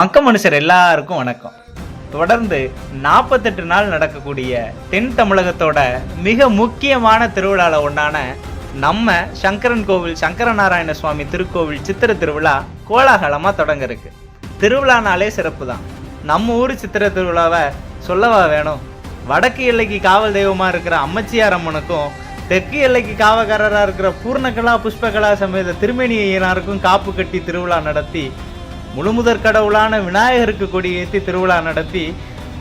மனுஷர் எல்லாருக்கும் வணக்கம். தொடர்ந்து 48 நாள் நடக்கக்கூடிய தென் தமிழகத்தோட மிக முக்கியமான திருவிழாவில் ஒன்றான நம்ம சங்கரன் கோவில் சங்கரநாராயண சுவாமி திருக்கோவில் சித்திரை திருவிழா கோலாகலமாக தொடங்க இருக்கு. திருவிழானாலே சிறப்பு தான். நம்ம ஊர் சித்திரை திருவிழாவை சொல்லவா வேணும். வடக்கு எல்லைக்கு காவல் தெய்வமாக இருக்கிற அம்மச்சியார் அம்மனுக்கும் தெற்கு எல்லைக்கு காவக்காரராக இருக்கிற பூர்ணகலா புஷ்பகலா சமேத திருமேனி ஐயனாருக்கும் காப்பு கட்டி திருவிழா நடத்தி, முழுமுதற் கடவுளான விநாயகருக்கு கொடி ஏற்றி திருவிழா நடத்தி,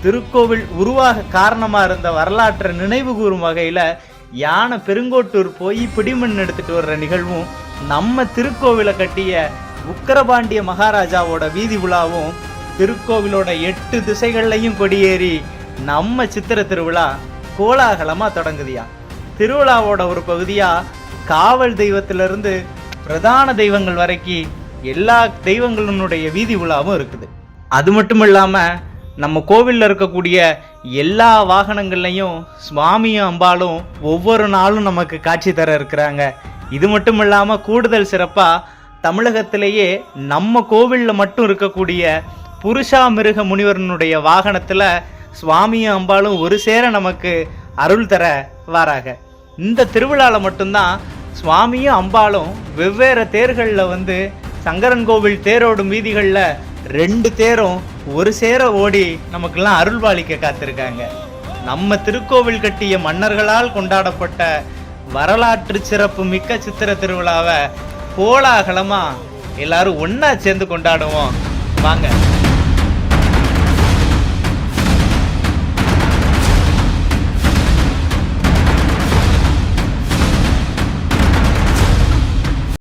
திருக்கோவில் உருவாக காரணமாக இருந்த வரலாற்றை நினைவு கூறும் வகையில் யானை பெருங்கோட்டூர் போய் பிடிமண் எடுத்துகிட்டு வர்ற நிகழ்வும், நம்ம திருக்கோவிலை கட்டிய உக்கரபாண்டிய மகாராஜாவோட வீதி விழாவும், திருக்கோவிலோட 8 திசைகள்லையும் கொடியேறி நம்ம சித்திரை திருவிழா கோலாகலமாக தொடங்குதியா. திருவிழாவோட ஒரு பகுதியாக காவல் தெய்வத்திலிருந்து பிரதான தெய்வங்கள் வரைக்கும் எல்லா தெய்வங்களினுடைய வீதி விழாவும் இருக்குது. அது மட்டும் இல்லாமல் நம்ம கோவிலில் இருக்கக்கூடிய எல்லா வாகனங்கள்லையும் சுவாமியும் அம்பாலும் ஒவ்வொரு நாளும் நமக்கு காட்சி தர இருக்கிறாங்க. இது மட்டும் இல்லாமல் கூடுதல் சிறப்பாக தமிழகத்திலேயே நம்ம கோவிலில் மட்டும் இருக்கக்கூடிய புருஷா மிருக முனிவரனுடைய வாகனத்தில் சுவாமியும் அம்பாலும் ஒரு சேர நமக்கு அருள் தர வாராக. இந்த திருவிழாவில் மட்டும்தான் சுவாமியும் அம்பாலும் வெவ்வேறு தேர்களில் வந்து சங்கரன் கோவில் தேரோடும் வீதிகளில் 2 தேரும் ஒரு சேர ஓடி நமக்கெல்லாம் அருள்வாளிக்க காத்திருக்காங்க. நம்ம திருக்கோவில் கட்டிய மன்னர்களால் கொண்டாடப்பட்ட வரலாற்று சிறப்பு மிக்க சித்திரை திருவிழாவை கோலாகலமாக எல்லாரும் ஒன்றா சேர்ந்து கொண்டாடுவோம். வாங்க.